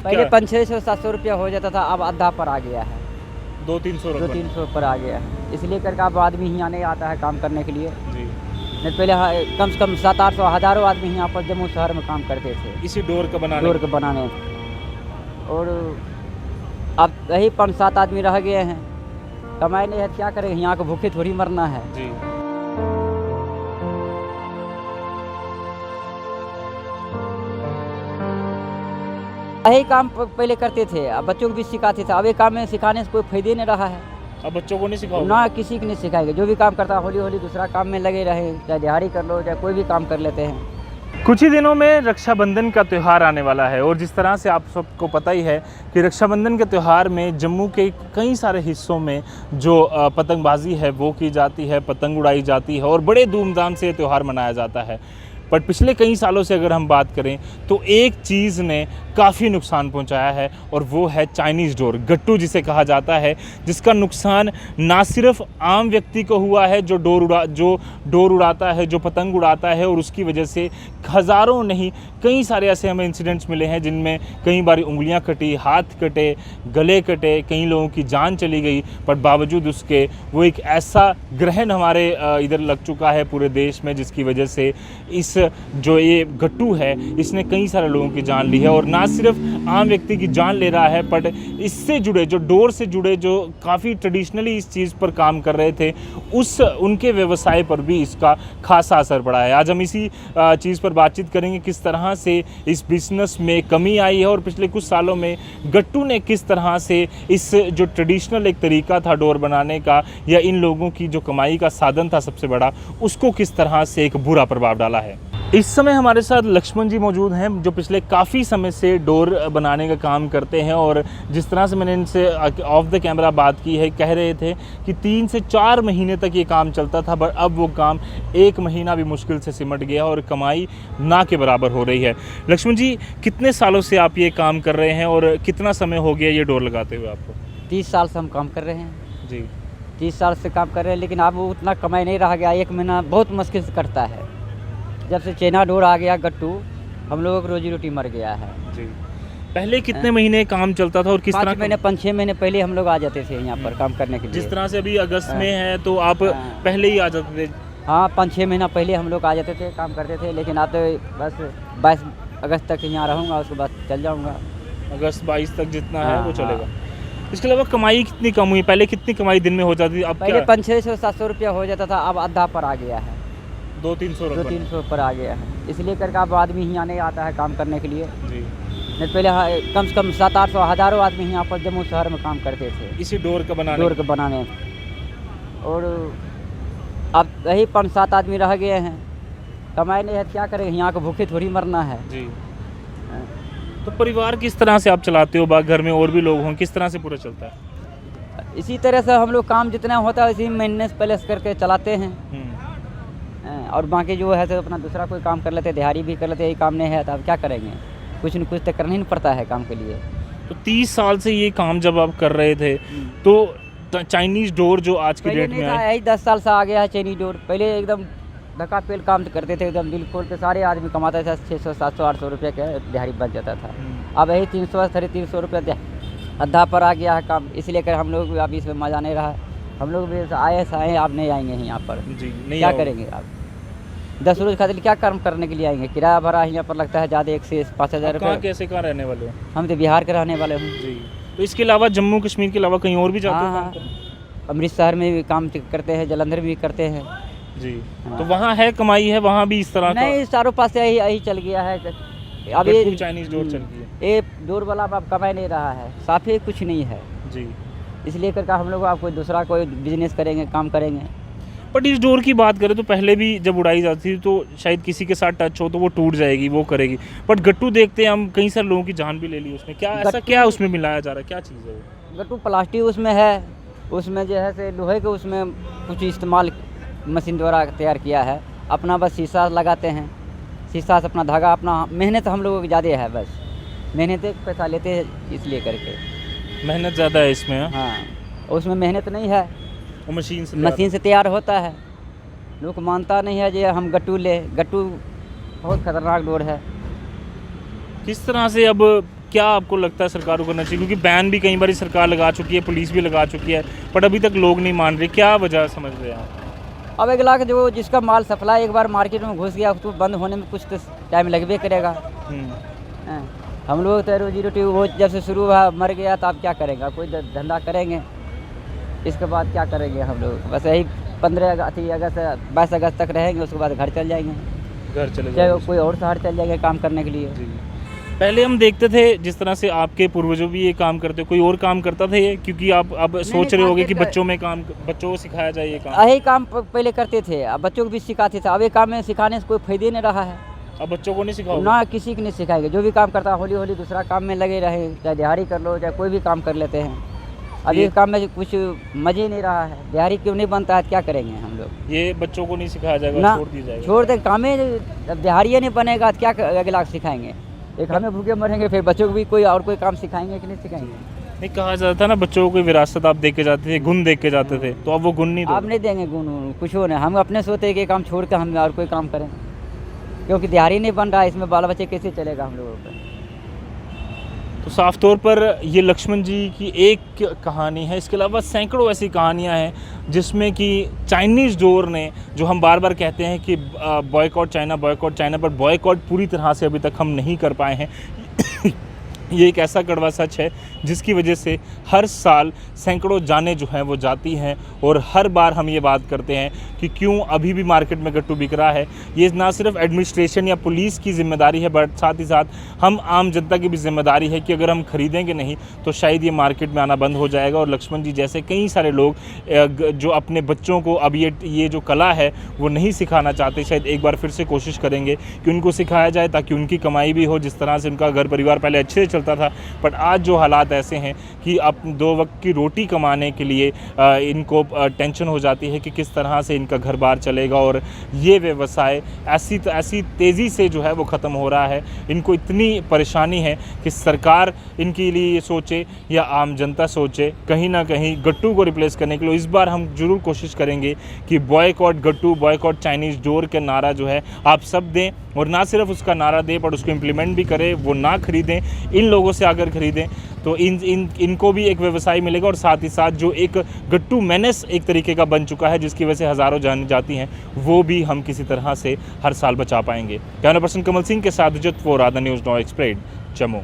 पहले 500-600-700 रुपया हो जाता था, अब आधा पर आ गया है, 200-300 रुपये 200-300 पर आ गया है। इसलिए करके अब आदमी यहाँ नहीं आता है काम करने के लिए। जी। नहीं पहले कम से कम 700-800 हज़ारों आदमी यहाँ पर जम्मू शहर में काम करते थे इसी डोर का बनाने डोर के बनाने। और अब यही 5-7 आदमी रह गए हैं, कमाई नहीं है, क्या करेंगे, यहाँ को भूखे थोड़ी मरना है। जी। यही काम पहले करते थे, अब बच्चों को भी सिखाते थे। अब ये काम में सिखाने से कोई फायदे नहीं रहा है, अब बच्चों को नहीं सिखाओगे? ना किसी को नहीं सिखाएंगे। जो भी काम करता है हौली हौली दूसरा काम में लगे रहे, चाहे दिहाड़ी कर लो, चाहे कोई भी काम कर लेते हैं। कुछ ही दिनों में रक्षाबंधन का त्यौहार आने वाला है और जिस तरह से आप सबको पता ही है कि रक्षाबंधन के त्यौहार में जम्मू के कई सारे हिस्सों में जो पतंगबाजी है वो की जाती है, पतंग उड़ाई जाती है और बड़े धूमधाम से ये त्यौहार मनाया जाता है। पर पिछले कई सालों से अगर हम बात करें तो एक चीज़ ने काफ़ी नुकसान पहुंचाया है और वो है चाइनीज़ डोर, गट्टू जिसे कहा जाता है, जिसका नुकसान ना सिर्फ आम व्यक्ति को हुआ है जो डोर उड़ाता है, जो पतंग उड़ाता है, और उसकी वजह से हज़ारों नहीं कई सारे ऐसे हमें इंसिडेंट्स मिले हैं जिनमें कई बार उंगलियां कटी, हाथ कटे, गले कटे, कई लोगों की जान चली गई। पर बावजूद उसके वो एक ऐसा ग्रहण हमारे इधर लग चुका है पूरे देश में, जिसकी वजह से इस जो ये गट्टू है इसने कई सारे लोगों की जान ली है और ना सिर्फ आम व्यक्ति की जान ले रहा है, बट इससे जुड़े जो डोर से जुड़े जो काफ़ी ट्रेडिशनली इस चीज़ पर काम कर रहे थे उनके व्यवसाय पर भी इसका खासा असर पड़ा है। आज हम इसी चीज़ पर बातचीत करेंगे, किस तरह से इस बिज़नेस में कमी आई है और पिछले कुछ सालों में गट्टू ने किस तरह से इस जो ट्रेडिशनल एक तरीका था डोर बनाने का या इन लोगों की जो कमाई का साधन था सबसे बड़ा, उसको किस तरह से एक बुरा प्रभाव डाला है। इस समय हमारे साथ लक्ष्मण जी मौजूद हैं जो पिछले काफ़ी समय से डोर बनाने का काम करते हैं और जिस तरह से मैंने इनसे ऑफ द कैमरा बात की है, कह रहे थे कि 3 से 4 महीने तक ये काम चलता था, पर अब वो काम 1 महीना भी मुश्किल से सिमट गया और कमाई ना के बराबर हो रही है। लक्ष्मण जी, कितने सालों से आप ये काम कर रहे हैं और कितना समय हो गया ये डोर लगाते हुए आपको? 30 साल से हम काम कर रहे हैं जी। 30 साल से काम कर रहे हैं, लेकिन अब उतना कमाई नहीं रह गया। 1 महीना बहुत मुश्किल से कटता है। जब से चाइना डोर आ गया गट्टू, हम लोगों की रोजी रोटी मर गया है। जी। पहले कितने महीने काम चलता था और किस तरह? 5-6 महीने पहले हम लोग आ जाते थे यहाँ पर काम करने के लिए। जिस तरह से अभी अगस्त में है तो आप पहले ही आ जाते थे? हाँ, 5-6 महीना पहले हम लोग आ जाते थे, काम करते थे। लेकिन अब तो बस 22 अगस्त तक यहाँ रहूँगा, उसके बाद चल जाऊँगा। अगस्त 22 तक जितना है वो चलेगा। इसके अलावा कमाई कितनी कम हुई? पहले कितनी कमाई दिन में हो जाती थी? अब पहले 500-600-700 रुपया हो जाता था, अब आधा पर आ गया है, 200-300 पर आ गया है। इसलिए करके अब आदमी यहाँ नहीं आता है काम करने के लिए। जी। नहीं पहले कम से कम 700-800 हज़ारों आदमी यहाँ पर जम्मू शहर में काम करते थे इसी डोर का बनाने। और अब यही 5-7 आदमी रह गए हैं, कमाई नहीं है, क्या करेंगे, यहाँ को भूखे थोड़ी मरना है। जी। तो परिवार किस तरह से आप चलाते हो? घर में और भी लोग हों, किस तरह से पूरा चलता है? इसी तरह से हम लोग काम जितना होता है इसी मेंटेनेंस प्लस करके चलाते हैं। और बाकी जो है तो अपना दूसरा कोई काम कर लेते हैं, दिहाड़ी भी कर लेते हैं। यही काम नहीं है तो अब क्या करेंगे, कुछ न कुछ तो करना ही पड़ता है काम के लिए। तो 30 साल से ये काम जब आप कर रहे थे तो चाइनीज़ डोर जो आज की डेट में यही 10 साल से आ गया है चाइनीज़ डोर। पहले एकदम धक्का पेल काम करते थे, एकदम दिल खोल के सारे आदमी कमाते थे, 600-700-800 रुपये का दिहाड़ी बच जाता था। अब यही 300-350 रुपये आधा पर आ गया है काम। इसलिए कर हम लोग अभी इसमें मज़ा नहीं रहा। हम लोग भी आए आप नहीं आएंगे यहाँ पर। जी, नहीं क्या करेंगे आप? 10 रोज खातिर क्या काम करने के लिए आएंगे? किराया भरा यहाँ पर लगता है ज़्यादा, 1 से 5,000 रुपये। कैसे कहाँ रहने वाले हो? हम तो बिहार के रहने वाले हैं। जी। तो इसके अलावा जम्मू कश्मीर के अलावा कहीं और भी जाते हो? हाँ, अमृतसर में भी काम करते हैं, जलंधर भी करते हैं। जी। तो वहाँ है कमाई है, वहाँ भी इस तरह नहीं, चारों पास से यही चल गया है। अब ये चाइनीज़ डोर चल गई है। ये डोर वाला अब कमाई नहीं रहा है, साफ ही कुछ नहीं है। जी। इसलिए करके हम लोग कोई दूसरा कोई बिजनेस करेंगे, काम करेंगे। बट इस डोर की बात करें तो पहले भी जब उड़ाई जाती थी तो शायद किसी के साथ टच हो तो वो टूट जाएगी, वो करेगी। बट गट्टू देखते हैं हम, कई सारे लोगों की जान भी ले ली उसने। क्या ऐसा क्या उसमें मिलाया जा रहा है, क्या चीज़ है वो? गट्टू प्लास्टिक उसमें है, उसमें जो है से लोहे के उसमें कुछ इस्तेमाल मशीन द्वारा तैयार किया है। अपना बस शीशा लगाते हैं, शीशा से अपना धागा, अपना मेहनत हम लोगों की ज़्यादा है, बस मेहनत एक पैसा लेते हैं इसलिए करके। मेहनत ज़्यादा है इसमें? हाँ, उसमें मेहनत नहीं है, वो मशीन से तैयार होता है। लोग मानता नहीं है जो हम गट्टू बहुत खतरनाक डोर है। किस तरह से अब क्या आपको लगता है सरकार को करना चाहिए, क्योंकि बैन भी कई बार सरकार लगा चुकी है, पुलिस भी लगा चुकी है, बट अभी तक लोग नहीं मान रहे, क्या वजह समझ रहे हैं आप? अब अगला के जो जिसका माल सप्लाई एक बार मार्केट में घुस गया उसको बंद होने में कुछ तो टाइम लगभे करेगा। हैं। हम लोग तो रोजी रोटी वो जब से शुरू हुआ मर गया तो अब क्या करेंगे, कोई धंधा करेंगे, इसके बाद क्या करेंगे हम लोग, बस यही 15 अगस्त 22 अगस्त तक रहेंगे, उसके बाद घर चल जाएंगे, घर चले चाहे जाएंगे। कोई और शहर चल जाएंगे काम करने के लिए। जी। पहले हम देखते थे जिस तरह से आपके पूर्वजों भी ये काम करते, कोई और काम करता था ये, क्योंकि आप अब सोच रहे होगे कि बच्चों को सिखाया जाए ये काम। यही काम पहले करते थे, अब बच्चों को भी सिखाते थे, अब ये काम में सिखाने से कोई फायदे नहीं रहा है, अब बच्चों को नहीं सिखाओगे? ना किसी को नहीं सिखाएंगे। जो भी काम करता है हौली हौली दूसरा काम में लगे रहे, चाहे दिहाड़ी कर लो चाहे कोई भी काम कर लेते हैं। अब ये काम में कुछ मजे नहीं रहा है, दिहाड़ी क्यों नहीं बनता है, क्या करेंगे हम लोग। ये बच्चों को नहीं सिखाया जाएगा, ना छोड़ दिया जाएगा? छोड़ दे, काम ही अब दिहाड़ी नहीं बनेगा तो क्या अगला सिखाएंगे। एक हमें भूखे मरेंगे, फिर बच्चों को भी कोई और कोई काम सिखाएंगे कि नहीं सिखाएंगे। नहीं, कहा जाता था ना बच्चों को कोई विरासत आप दे के जाते थे, गुण दे के जाते थे, तो अब वो गुण नहीं आप दो। नहीं देंगे गुण कुछ हो नहीं, हम अपने सोते हैं कि काम छोड़ कर हम और कोई काम करें, क्योंकि दिहाड़ी नहीं बन रहा है, इसमें बाल बच्चे कैसे चलेगा हम लोगों का। तो साफ तौर पर ये लक्ष्मण जी की एक कहानी है, इसके अलावा सैकड़ों ऐसी कहानियां हैं जिसमें कि चाइनीज़ डोर ने, जो हम बार बार कहते हैं कि बॉयकॉट चाइना, पर बॉयकॉट पूरी तरह से अभी तक हम नहीं कर पाए हैं। ये एक ऐसा कड़वा सच है जिसकी वजह से हर साल सैकड़ों जानें जो हैं वो जाती हैं, और हर बार हम ये बात करते हैं कि क्यों अभी भी मार्केट में गट्टू बिक रहा है। ये ना सिर्फ एडमिनिस्ट्रेशन या पुलिस की जिम्मेदारी है, बट साथ ही साथ हम आम जनता की भी जिम्मेदारी है कि अगर हम खरीदेंगे नहीं तो शायद ये मार्केट में आना बंद हो जाएगा। और लक्ष्मण जी जैसे कई सारे लोग जो अपने बच्चों को अब ये जो कला है वो नहीं सिखाना चाहते, शायद एक बार फिर से कोशिश करेंगे कि उनको सिखाया जाए, ताकि उनकी कमाई भी हो। जिस तरह से उनका घर परिवार पहले अच्छे से चलता था, बट आज जो हालात ऐसे हैं कि अब 2 वक्त की रोटी कमाने के लिए इनको टेंशन हो जाती है कि किस तरह से इनका घर बार चलेगा, और ये व्यवसाय ऐसी तेज़ी से जो है वो ख़त्म हो रहा है। इनको इतनी परेशानी है कि सरकार इनके लिए ये सोचे या आम जनता सोचे, कहीं ना कहीं गट्टू को रिप्लेस करने के लिए इस बार हम ज़रूर कोशिश करेंगे कि बॉयकॉट गट्टू, बॉयकॉट चाइनीज़ डोर का नारा जो है आप सब दें, और ना सिर्फ उसका नारा दें पर उसको इम्प्लीमेंट भी करें, वो ना खरीदें, इन लोगों से अगर खरीदें तो इनको भी एक व्यवसाय मिलेगा, और साथ ही साथ जो एक गट्टू मेनेस एक तरीके का बन चुका है जिसकी वजह से हज़ारों जान जाती हैं, वो भी हम किसी तरह से हर साल बचा पाएंगे। कैमरा पर्सन कमल सिंह के साथ विजय फॉर आदा न्यूज़ 9 एक्सप्रेस जम्मू।